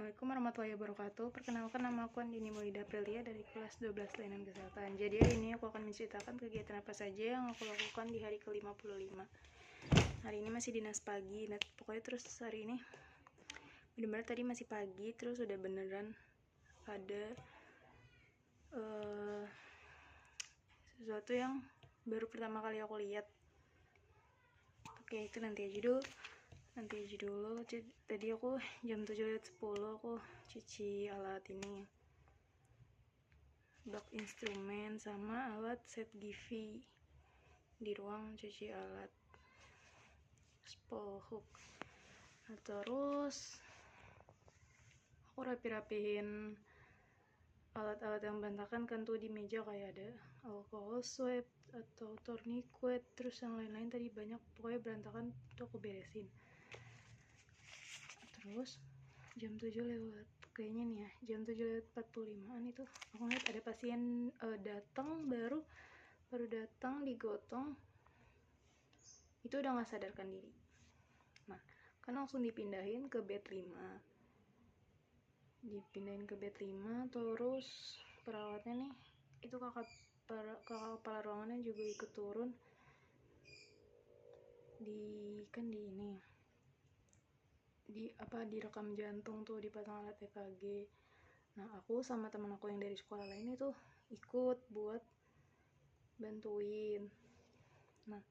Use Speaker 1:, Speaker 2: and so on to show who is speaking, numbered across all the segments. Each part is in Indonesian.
Speaker 1: Assalamualaikum warahmatullahi wabarakatuh. Perkenalkan, nama aku Andini Maulida Aprilia dari kelas 12 Layanan Kesehatan. Jadi hari ini aku akan menceritakan kegiatan apa saja yang aku lakukan di hari ke-55. Hari ini masih dinas pagi. Nah, pokoknya terus hari ini benar-benar tadi masih pagi, terus udah beneran ada sesuatu yang baru pertama kali aku lihat. Oke, itu nanti aja dulu. Tadi aku jam 7.10 aku cuci alat ini, blok instrumen sama alat set Givi di ruang cuci alat spool hook. Nah, terus aku rapi-rapihin alat-alat yang berantakan kan tuh di meja, kayak ada alcohol swab atau tourniquet, terus yang lain-lain tadi banyak, pokoknya berantakan tuh aku beresin. Terus jam 7 lewat kayaknya nih ya, jam 7:45an itu aku ngeliat ada pasien datang, baru datang, digotong, itu udah nggak sadarkan diri. Nah, kan langsung dipindahin ke bed 5, terus perawatnya nih, itu kakak kepala ruangannya juga ikut turun direkam jantung tuh, dipasang alat EKG. Nah, aku sama teman aku yang dari sekolah lain itu ikut buat bantuin. Nah,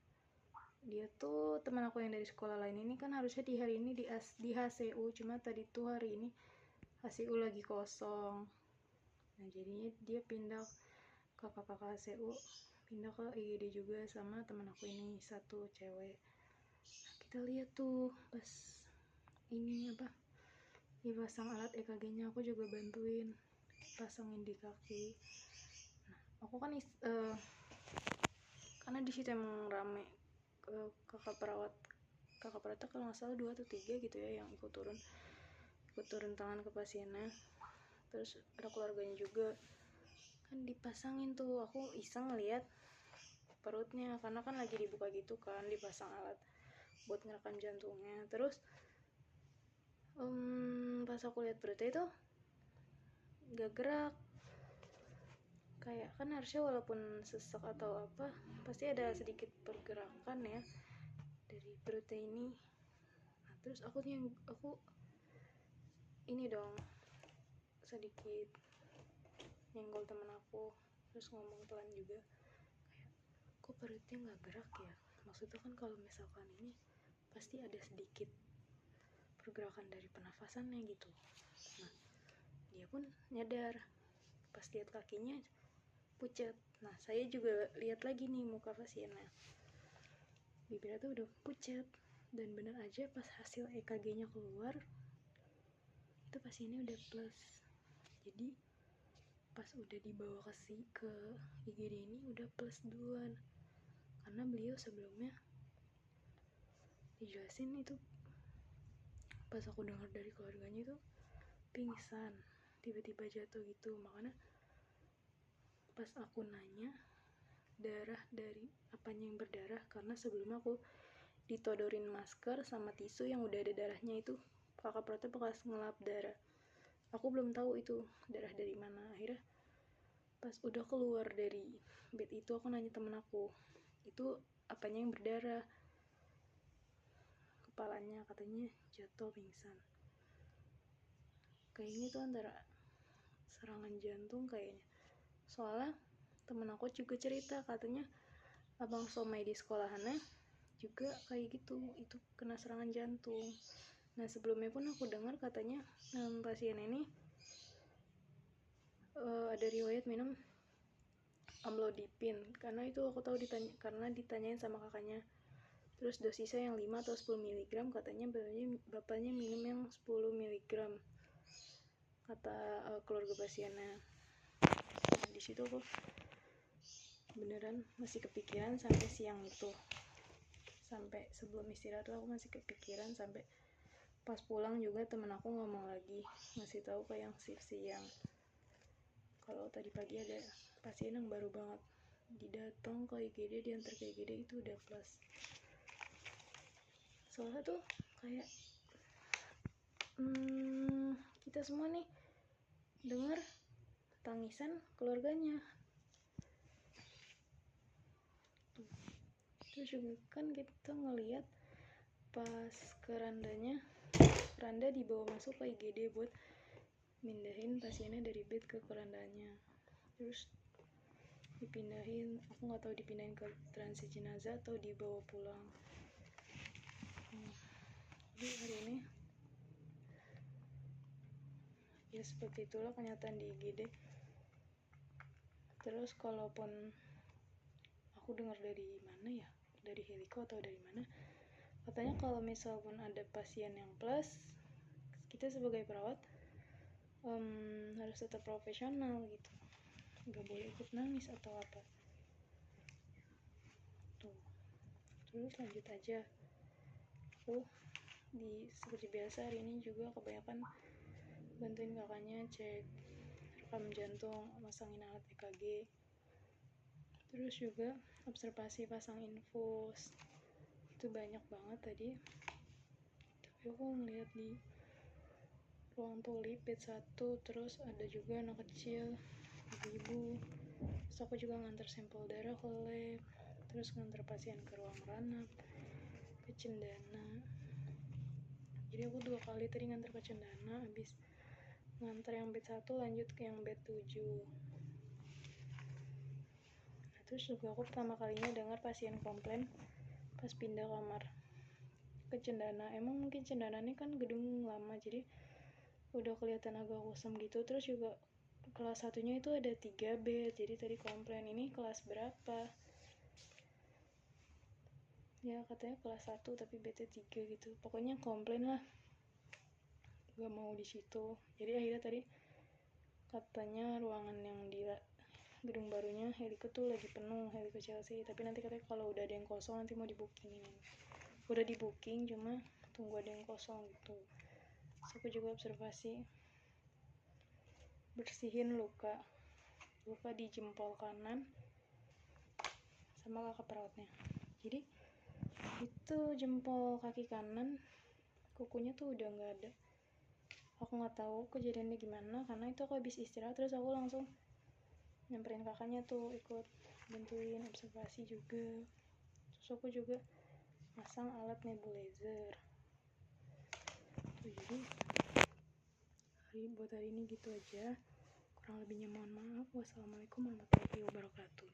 Speaker 1: dia tuh, teman aku yang dari sekolah lain ini kan harusnya di hari ini di HCU, cuma tadi tuh hari ini HCU lagi kosong. Nah, jadinya dia pindah, kakak HCU pindah ke IGD juga sama teman aku ini, satu cewek. Nah, kita lihat tuh pas ini dipasang alat EKG-nya, aku juga bantuin pasangin di kaki. Nah, aku kan karena di situ emang rame, kakak perawatnya kalau nggak salah 2 atau 3 gitu ya yang ikut turun tangan ke pasiennya. Terus ada keluarganya juga, kan dipasangin tuh. Aku iseng lihat perutnya karena kan lagi dibuka gitu kan, dipasang alat buat ngerekam jantungnya. Terus pas aku lihat perutnya itu gak gerak, kayak kan harusnya walaupun sesek atau apa pasti ada sedikit pergerakan ya dari perutnya ini. Nah, terus aku ini dong sedikit nyenggol temen aku, terus ngomong pelan juga, kayak kok perutnya nggak gerak ya, maksudnya kan kalau misalkan ini pasti ada sedikit pergerakan dari pernafasannya gitu. Nah, dia pun nyadar pas lihat kakinya pucat. Nah, saya juga lihat lagi nih muka pasiennya, bibirnya tuh udah pucat, dan bener aja pas hasil EKG-nya keluar itu pasiennya udah plus. Jadi pas udah dibawa ke IGD ini udah plus duluan, karena beliau sebelumnya dijelasin itu pas aku dengar dari keluarganya itu pingsan, tiba-tiba jatuh gitu. Makanya pas aku nanya darah dari apanya yang berdarah, karena sebelumnya aku ditodorin masker sama tisu yang udah ada darahnya, itu kakak perawatnya bekas ngelap darah. Aku belum tahu itu darah dari mana. Akhirnya pas udah keluar dari bed itu aku nanya temen aku, itu apanya yang berdarah? Kepalanya, katanya jatuh pingsan. Kayaknya itu antara serangan jantung kayaknya. Soalnya temen aku juga cerita, katanya abang somai di sekolahannya juga kayak gitu, itu kena serangan jantung. Nah, sebelumnya pun aku dengar katanya pasien ini ada riwayat minum amlodipin, karena itu aku tahu karena ditanyain sama kakaknya. Terus dosisnya yang 5 atau 10 mg, katanya bapaknya minum yang 10 mg, kata keluarga pasiennya. Nah, di situ aku beneran masih kepikiran sampai siang itu, sampai sebelum istirahat aku masih kepikiran, sampai pas pulang juga temen aku ngomong lagi, ngasih tahu ke yang shift siang, kalau tadi pagi ada pasien yang baru banget didatang ke IGD, diantar ke IGD itu udah plus. Soalnya tuh kayak kita kita semua nih dengar tangisan keluarganya. Terus juga kan kita ngelihat pas ke Randa dibawa masuk ke IGD buat mindahin pasiennya dari bed ke kerandanya. Terus dipindahin, aku nggak tahu dipindahin ke transit jenazah atau dibawa pulang. Jadi hari ini ya seperti itulah kenyataan di IGD. Terus kalaupun aku dengar dari mana ya, dari Heliko atau dari mana, katanya kalau misalkan ada pasien yang plus, kita sebagai perawat harus tetap profesional gitu, nggak boleh ikut nangis atau apa tuh. Terus lanjut aja, aku seperti biasa hari ini juga kebanyakan bantuin kakaknya cek rekam jantung, masangin alat EKG, terus juga observasi pasang infus. Itu banyak banget tadi. Tapi aku ngeliat di ruang tuli bed 1, terus ada juga anak kecil, ibu-ibu. Terus aku juga nganter sampel darah ke lab, terus nganter pasien ke ruang ranap, ke cendana. Jadi aku 2 kali tadi nganter ke cendana, habis nganter yang bed 1 lanjut ke yang bed 7. Nah, terus juga aku pertama kalinya dengar pasien komplain pas pindah kamar ke cendana. Emang mungkin cendana ini kan gedung lama, jadi udah kelihatan agak kosong gitu. Terus juga kelas 1-nya itu ada 3 bed, jadi tadi komplain ini kelas berapa ya, katanya kelas 1 tapi bednya 3 gitu. Pokoknya komplain lah, gak mau di situ. Jadi akhirnya tadi katanya ruangan yang di gedung barunya Heliko tuh lagi penuh, Heliko Chelsea, tapi nanti katanya kalau udah ada yang kosong nanti mau dibookingin. Udah di booking, cuma tunggu ada yang kosong gitu. Terus aku juga observasi bersihin luka di jempol kanan sama kakak perawatnya. Jadi itu jempol kaki kanan kukunya tuh udah nggak ada. Aku nggak tahu kejadiannya gimana, karena itu aku habis istirahat terus aku langsung nyamperin kakaknya tuh ikut bantuin observasi juga. Terus aku juga masang alat nebulizer tuh. Jadi buat hari ini gitu aja, kurang lebihnya mohon maaf. Wassalamualaikum warahmatullahi wabarakatuh.